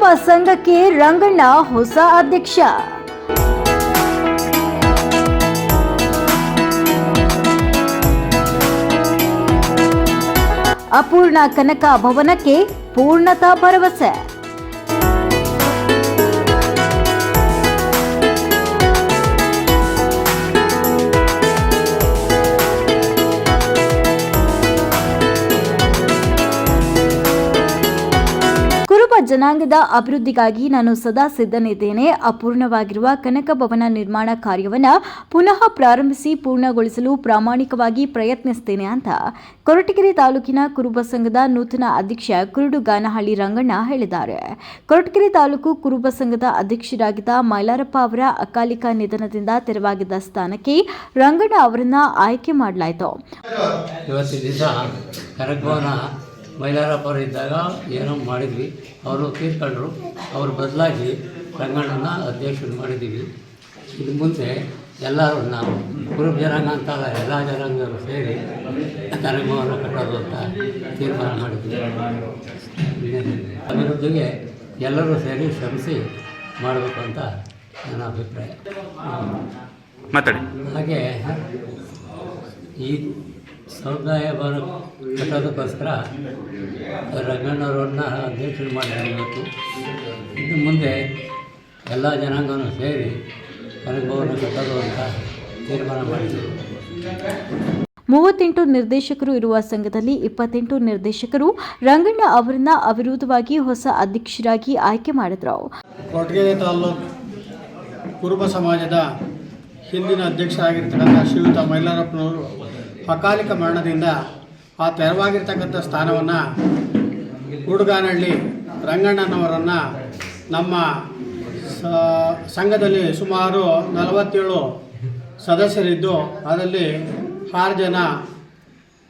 ಕುರುಬ ಸಂಘಕ್ಕೆ ರಂಗಣ್ಣ ಹೊಸ ಅಧ್ಯಕ್ಷ. ಅಪೂರ್ಣ ಕನಕ ಭವನಕ್ಕೆ ಪೂರ್ಣತಾ ಭರವಸೆ. ಕುರುಬ ಜನಾಂಗದ ಅಭಿವೃದ್ಧಿಗಾಗಿ ನಾನು ಸದಾ ಸಿದ್ಧನಿದ್ದೇನೆ. ಅಪೂರ್ಣವಾಗಿರುವ ಕನಕ ಭವನ ನಿರ್ಮಾಣ ಕಾರ್ಯವನ್ನು ಪುನಃ ಪ್ರಾರಂಭಿಸಿ ಪೂರ್ಣಗೊಳಿಸಲು ಪ್ರಾಮಾಣಿಕವಾಗಿ ಪ್ರಯತ್ನಿಸುತ್ತೇನೆ ಅಂತ ಕೊರಟಗೆರೆ ತಾಲೂಕಿನ ಕುರುಬ ಸಂಘದ ನೂತನ ಅಧ್ಯಕ್ಷ ಕುರುಡುಗಾನಹಳ್ಳಿ ರಂಗಣ್ಣ ಹೇಳಿದ್ದಾರೆ. ಕೊರಟಗೆರೆ ತಾಲೂಕು ಕುರುಬ ಸಂಘದ ಅಧ್ಯಕ್ಷರಾಗಿದ್ದ ಮೈಲಾರಪ್ಪ ಅವರ ಅಕಾಲಿಕ ನಿಧನದಿಂದ ತೆರವಾಗಿದ್ದ ಸ್ಥಾನಕ್ಕೆ ರಂಗಣ್ಣ ಅವರನ್ನ ಆಯ್ಕೆ ಮಾಡಲಾಯಿತು. ಮೈಲಾರಪ್ಪರು ಇದ್ದಾಗ ಏನೋ ಮಾಡಿದ್ವಿ, ಅವರು ತೀರ್ಕೊಂಡ್ರು. ಅವರು ಬದಲಾಗಿ ರಂಗಣ್ಣನ ಅಧ್ಯಕ್ಷರು ಮಾಡಿದ್ದೀವಿ. ಇದು ಮುಂದೆ ಎಲ್ಲರೂ ನಾವು ಕುರುಬ ಜನಾಂಗ ಅಂತಲ್ಲ, ಎಲ್ಲ ಜನಾಂಗರು ಸೇರಿ ಕನಕಭವನ ಕಟ್ಟೋದು ಅಂತ ತೀರ್ಮಾನ ಮಾಡಿದ್ವಿ. ಅಭಿವೃದ್ಧಿಗೆ ಎಲ್ಲರೂ ಸೇರಿ ಶ್ರಮಿಸಿ ಮಾಡಬೇಕು ಅಂತ ನನ್ನ ಅಭಿಪ್ರಾಯ. ಹಾಗೆ ಈ ಸಮುದಾಯ ಭವನ ಕಟ್ಟೋದಕ್ಕೋಸ್ಕರ ರಂಗಣ್ಣವ್ರನ್ನ ಅಧ್ಯಕ್ಷರು ಮಾಡಬೇಕು. ಇನ್ನು ಮುಂದೆ ಎಲ್ಲ ಜನಾಂಗನೂ ಸೇರಿ ಕನಕಭವನ ಕಟ್ಟೋದು ಅಂತ ತೀರ್ಮಾನ ಮಾಡಿದರು. 38 ನಿರ್ದೇಶಕರು ಇರುವ ಸಂಘದಲ್ಲಿ 28 ನಿರ್ದೇಶಕರು ರಂಗಣ್ಣ ಅವರನ್ನ ಅವಿರೋಧವಾಗಿ ಹೊಸ ಅಧ್ಯಕ್ಷರಾಗಿ ಆಯ್ಕೆ ಮಾಡಿದ್ರು. ಕೊರಟಗೆರೆ ತಾಲೂಕು ಕುರುಬ ಸಮಾಜದ ಹಿಂದಿನ ಅಧ್ಯಕ್ಷರಾಗಿರ್ತಕ್ಕಂಥ ಶ್ರೀಯುತ ಮೈಲಾರಪ್ಪನವರು ಅಕಾಲಿಕ ಮರಣದಿಂದ ಆ ತೆರವಾಗಿರ್ತಕ್ಕಂಥ ಸ್ಥಾನವನ್ನು ಕುರುಡುಗಾನಹಳ್ಳಿ ರಂಗಣ್ಣನವರನ್ನು ನಮ್ಮ ಸಂಘದಲ್ಲಿ ಸುಮಾರು 47 ಸದಸ್ಯರಿದ್ದು ಅದರಲ್ಲಿ 6 ಜನ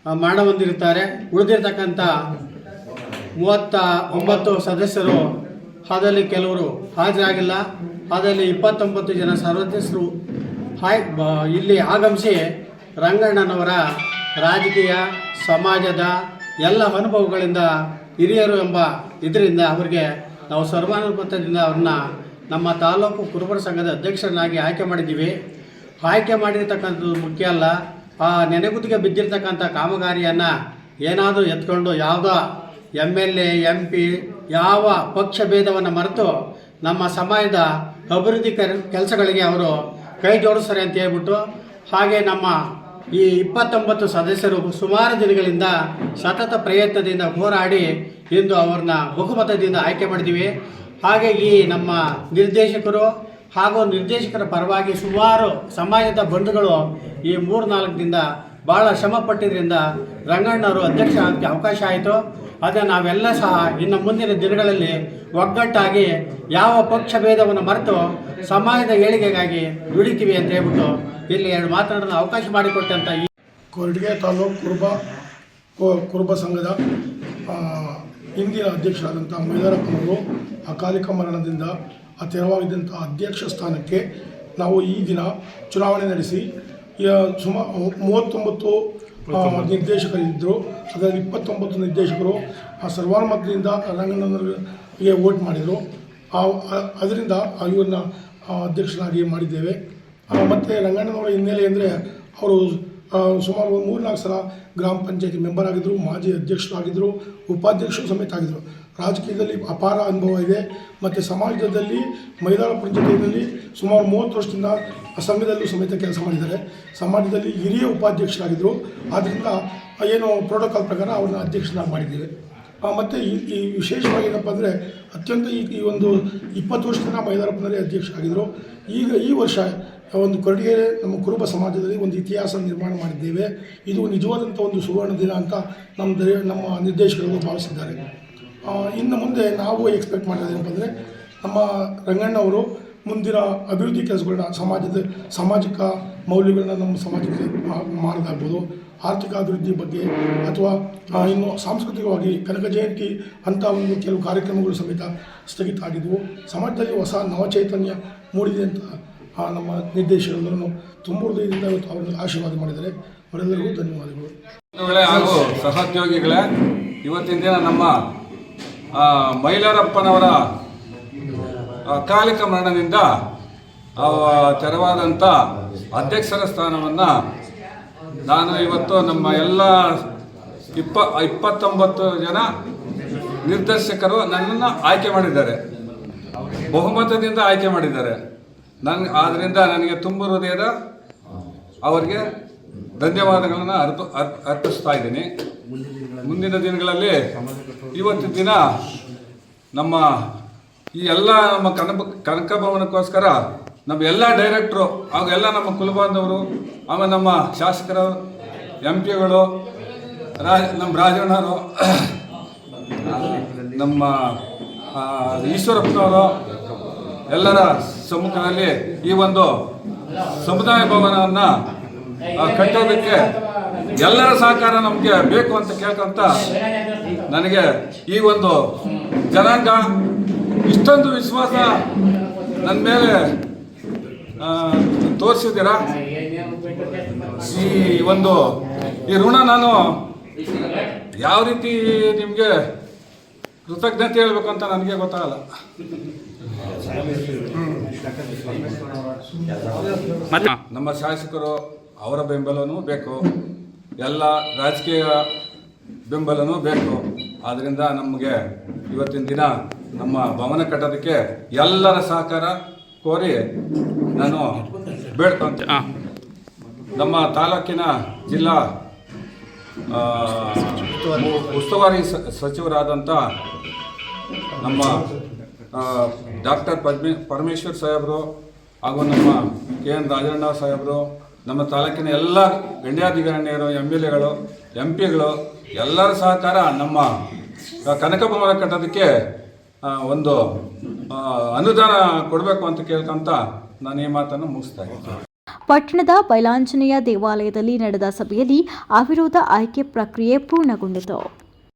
ಮರಣ ಹೊಂದಿರುತ್ತಾರೆ. ಉಳಿದಿರ್ತಕ್ಕಂಥ 39 ಸದಸ್ಯರು ಅದರಲ್ಲಿ ಕೆಲವರು ಹಾಜರಾಗಿಲ್ಲ. ಅದರಲ್ಲಿ 29 ಜನ ಸದಸ್ಯರು ಇಲ್ಲಿ ಆಗಮಿಸಿ ರಂಗಣ್ಣನವರ ರಾಜಕೀಯ ಸಮಾಜದ ಎಲ್ಲ ಅನುಭವಗಳಿಂದ ಹಿರಿಯರು ಎಂಬ ಇದರಿಂದ ಅವರಿಗೆ ನಾವು ಸರ್ವಾನುಮತದಿಂದ ಅವ್ರನ್ನ ನಮ್ಮ ತಾಲೂಕು ಕುರುಬರ ಸಂಘದ ಅಧ್ಯಕ್ಷರನ್ನಾಗಿ ಆಯ್ಕೆ ಮಾಡಿದ್ದೀವಿ. ಆಯ್ಕೆ ಮಾಡಿರ್ತಕ್ಕಂಥದ್ದು ಮುಖ್ಯ ಅಲ್ಲ, ಆ ನೆನೆಗುದಿಗೆ ಬಿದ್ದಿರ್ತಕ್ಕಂಥ ಕಾಮಗಾರಿಯನ್ನು ಏನಾದರೂ ಎತ್ಕೊಂಡು ಯಾವುದೋ MLA MP ಯಾವ ಪಕ್ಷ ಭೇದವನ್ನು ಮರೆತು ನಮ್ಮ ಸಮಾಜದ ಅಭಿವೃದ್ಧಿ ಕೆಲಸಗಳಿಗೆ ಅವರು ಕೈ ಜೋಡಿಸ್ತಾರೆ ಅಂತ ಹೇಳ್ಬಿಟ್ಟು, ಹಾಗೆ ನಮ್ಮ ಈ 29 ಸದಸ್ಯರು ಸುಮಾರು ದಿನಗಳಿಂದ ಸತತ ಪ್ರಯತ್ನದಿಂದ ಹೋರಾಡಿ ಇಂದು ಅವ್ರನ್ನ ಬಹುಮತದಿಂದ ಆಯ್ಕೆ ಮಾಡಿದ್ದೀವಿ. ಹಾಗೆ ಈ ನಮ್ಮ ನಿರ್ದೇಶಕರು ಹಾಗೂ ನಿರ್ದೇಶಕರ ಪರವಾಗಿ ಸುಮಾರು ಸಮಾಜದ ಬಂಧುಗಳು ಈ 3-4 ದಿನದಿಂದ ಭಾಳ ಶ್ರಮಪಟ್ಟಿದ್ದರಿಂದ ರಂಗಣ್ಣವರು ಅಧ್ಯಕ್ಷ ಆಗಕ್ಕೆ ಅವಕಾಶ ಆಯಿತು. ಅದೇ ನಾವೆಲ್ಲ ಸಹ ಇನ್ನು ಮುಂದಿನ ದಿನಗಳಲ್ಲಿ ಒಗ್ಗಟ್ಟಾಗಿ ಯಾವ ಪಕ್ಷ ಭೇದವನ್ನು ಮರೆತು ಸಮಾಜದ ಏಳಿಗೆಗಾಗಿ ದುಡಿತೀವಿ ಅಂತ ಹೇಳ್ಬಿಟ್ಟು ಇಲ್ಲಿ 2 ಮಾತನಾಡಲು ಅವಕಾಶ ಮಾಡಿಕೊಟ್ಟಂಥ ಈ ಕೊರಟಗೆರೆ ತಾಲೂಕು ಕುರುಬ ಸಂಘದ ಹಿಂದಿನ ಅಧ್ಯಕ್ಷರಾದಂಥ ಮೈಲಾರಪ್ಪನವರು ಅಕಾಲಿಕ ಮರಣದಿಂದ ತೆರವಾಗಿದ್ದಂಥ ಅಧ್ಯಕ್ಷ ಸ್ಥಾನಕ್ಕೆ ನಾವು ಈ ದಿನ ಚುನಾವಣೆ ನಡೆಸಿ ಸುಮಾರು 39 ನಿರ್ದೇಶಕರಿದ್ದರು. ಅದರಲ್ಲಿ 29 ನಿರ್ದೇಶಕರು ಸರ್ವಾನುಮತದಿಂದ ರಂಗಣ್ಣನವರಿಗೆ ವೋಟ್ ಮಾಡಿದರು. ಅದರಿಂದ ಇವ್ರನ್ನ ಅಧ್ಯಕ್ಷರಾಗಿ ಮಾಡಿದ್ದೇವೆ. ಮತ್ತು ರಂಗಣ್ಣನವರ ಹಿನ್ನೆಲೆ ಅಂದರೆ ಅವರು ಸುಮಾರು 3-4 ಸಲ ಗ್ರಾಮ ಪಂಚಾಯತಿ ಮೆಂಬರ್ ಆಗಿದ್ದರು, ಮಾಜಿ ಅಧ್ಯಕ್ಷರಾಗಿದ್ದರು, ಉಪಾಧ್ಯಕ್ಷರು ಸಮೇತ ಆಗಿದ್ದರು. ರಾಜಕೀಯದಲ್ಲಿ ಅಪಾರ ಅನುಭವ ಇದೆ. ಮತ್ತು ಸಮಾಜದಲ್ಲಿ ಮೈಲಾರಪ್ಪನ ಜೊತೆಯಲ್ಲಿ ಸುಮಾರು 30 ವರ್ಷದಿಂದ ಸಂಘದಲ್ಲೂ ಸಮೇತ ಕೆಲಸ ಮಾಡಿದ್ದಾರೆ. ಸಮಾಜದಲ್ಲಿ ಹಿರಿಯ ಉಪಾಧ್ಯಕ್ಷರಾಗಿದ್ದರು. ಆದ್ದರಿಂದ ಏನು ಪ್ರೋಟೋಕಾಲ್ ಪ್ರಕಾರ ಅವ್ರನ್ನ ಅಧ್ಯಕ್ಷರಾಗಿ ಮಾಡಿದ್ದೇವೆ. ಮತ್ತು ಈ ವಿಶೇಷವಾಗಿ ಏನಪ್ಪ ಅಂದರೆ ಅತ್ಯಂತ ಈ ಒಂದು 20 ವರ್ಷದಿಂದ ಮೈಲಾರಪ್ಪನವರೇ ಅಧ್ಯಕ್ಷರಾಗಿದ್ದರು. ಈಗ ಈ ವರ್ಷ ಒಂದು ಕೊರಟಗೆರೆ ನಮ್ಮ ಕುರುಬ ಸಮಾಜದಲ್ಲಿ ಒಂದು ಇತಿಹಾಸ ನಿರ್ಮಾಣ ಮಾಡಿದ್ದೇವೆ. ಇದು ನಿಜವಾದಂಥ ಒಂದು ಸುವರ್ಣ ದಿನ ಅಂತ ನಮ್ಮ ನಿರ್ದೇಶಕರು ಭಾವಿಸಿದ್ದಾರೆ. ಇನ್ನು ಮುಂದೆ ನಾವು ಎಕ್ಸ್ಪೆಕ್ಟ್ ಮಾಡೋದು ಏನಪ್ಪ ಅಂದರೆ ನಮ್ಮ ರಂಗಣ್ಣವರು ಮುಂದಿನ ಅಭಿವೃದ್ಧಿ ಕೆಲಸಗಳನ್ನ ಸಾಮಾಜಿಕ ಮೌಲ್ಯಗಳನ್ನ ನಮ್ಮ ಸಮಾಜಕ್ಕೆ ಮಾಡೋದಾಗ್ಬೋದು, ಆರ್ಥಿಕ ಅಭಿವೃದ್ಧಿ ಬಗ್ಗೆ ಅಥವಾ ಇನ್ನು ಸಾಂಸ್ಕೃತಿಕವಾಗಿ ಕನಕ ಜಯಂತಿ ಅಂತ ಒಂದು ಕೆಲವು ಕಾರ್ಯಕ್ರಮಗಳು ಸಮೇತ ಸ್ಥಗಿತ ಆಗಿದ್ದವು. ಸಮಾಜದಲ್ಲಿ ಹೊಸ ನವಚೈತನ್ಯ ಮೂಡಿದೆ ಅಂತ ನಮ್ಮ ನಿರ್ದೇಶಕರು ತುಂಬ ಹೃದಯದಿಂದ ಇವತ್ತು ಅವರಿಗೆ ಆಶೀರ್ವಾದ ಮಾಡಿದ್ದಾರೆ. ಅವರೆಲ್ಲರಿಗೂ ಧನ್ಯವಾದಗಳು. ಹಾಗೂ ಸಹೋದ್ಯೋಗಿಗಳೇ, ಇವತ್ತಿನ ದಿನ ನಮ್ಮ ಮೈಲಾರಪ್ಪನವರ ಅಕಾಲಿಕ ಮರಣದಿಂದ ತೆರವಾದಂಥ ಅಧ್ಯಕ್ಷರ ಸ್ಥಾನವನ್ನು ನಾನು ಇವತ್ತು ನಮ್ಮ ಎಲ್ಲ 29 ಜನ ನಿರ್ದೇಶಕರು ನನ್ನನ್ನು ಆಯ್ಕೆ ಮಾಡಿದ್ದಾರೆ, ಬಹುಮತದಿಂದ ಆಯ್ಕೆ ಮಾಡಿದ್ದಾರೆ. ಆದ್ದರಿಂದ ನನಗೆ ತುಂಬ ಹೃದಯದ ಅವರಿಗೆ ಧನ್ಯವಾದಗಳನ್ನು ಅರ್ಪಿಸ್ತಾ ಇದ್ದೀನಿ. ಮುಂದಿನ ದಿನಗಳಲ್ಲಿ ಇವತ್ತಿನ ದಿನ ನಮ್ಮ ಈ ಎಲ್ಲ ನಮ್ಮ ಕನಕ ಭವನಕ್ಕೋಸ್ಕರ ನಮ್ಮ ಎಲ್ಲ ಡೈರೆಕ್ಟ್ರು ಹಾಗೂ ಎಲ್ಲ ನಮ್ಮ ಕುಲಬಾಂಧವರು, ಆಮೇಲೆ ನಮ್ಮ ಶಾಸಕರು, MP ಗಳು, ನಮ್ಮ ರಾಜಣ್ಣವರು, ನಮ್ಮ ಈಶ್ವರಪ್ಪನವರು ಎಲ್ಲರ ಸಮ್ಮುಖದಲ್ಲಿ ಈ ಒಂದು ಸಮುದಾಯ ಭವನವನ್ನು ಕಟ್ಟೋದಕ್ಕೆ ಎಲ್ಲರ ಸಹಕಾರ ನಮಗೆ ಬೇಕು ಅಂತ ಕೇಳ್ಕೊಂತ, ನನಗೆ ಈ ಒಂದು ಜನಾಂಗ ಇಷ್ಟೊಂದು ವಿಶ್ವಾಸ ನನ್ನ ಮೇಲೆ ತೋರಿಸಿದ್ದೀರಾ. ಈ ಋಣ ನಾನು ಯಾವ ರೀತಿ ನಿಮಗೆ ಕೃತಜ್ಞತೆ ಹೇಳಬೇಕು ಅಂತ ನನಗೆ ಗೊತ್ತಾಗಲ್ಲ. ನಮ್ಮ ಶಾಸಕರು ಅವರ ಬೆಂಬಲನೂ ಬೇಕು, ಎಲ್ಲ ರಾಜಕೀಯ ಬೆಂಬಲನೂ ಬೇಕು. ಆದ್ದರಿಂದ ನಮಗೆ ಇವತ್ತಿನ ದಿನ ನಮ್ಮ ಭವನ ಕಟ್ಟೋದಕ್ಕೆ ಎಲ್ಲರ ಸಹಕಾರ ಕೋರಿ ನಾನು ಬೇಡ್ಕೊಂತ ನಮ್ಮ ತಾಲೂಕಿನ ಜಿಲ್ಲಾ ಉಸ್ತುವಾರಿ ಸಚಿವರಾದಂಥ ನಮ್ಮ ಡಾಕ್ಟರ್ ಪರಮೇಶ್ವರ್ ಸಾಹೇಬರು ಹಾಗೂ ನಮ್ಮ KN ರಾಜಣ್ಣ ಸಾಹೇಬರು, ನಮ್ಮ ತಾಲೂಕಿನ ಎಲ್ಲ ಗಣ್ಯಾಧಿಕಾರಿಗಳು, MLAಗಳು, MP ಗಳು ಎಲ್ಲರ ಸಹಕಾರ ನಮ್ಮ ಕನಕ ಭವನ ಕಟ್ಟೋದಕ್ಕೆ ಒಂದು ಅನುದಾನ ಕೊಡಬೇಕು ಅಂತ ಕೇಳ್ಕೊಂತ ನಾನು ಈ ಮಾತನ್ನು ಮುಗಿಸ್ತಾ ಇದ್ದೀನಿ. ಪಟ್ಟಣದ ಬೈಲಾಂಜನೇಯ ದೇವಾಲಯದಲ್ಲಿ ನಡೆದ ಸಭೆಯಲ್ಲಿ ಅವಿರೋಧ ಆಯ್ಕೆ ಪ್ರಕ್ರಿಯೆ ಪೂರ್ಣಗೊಂಡಿತು.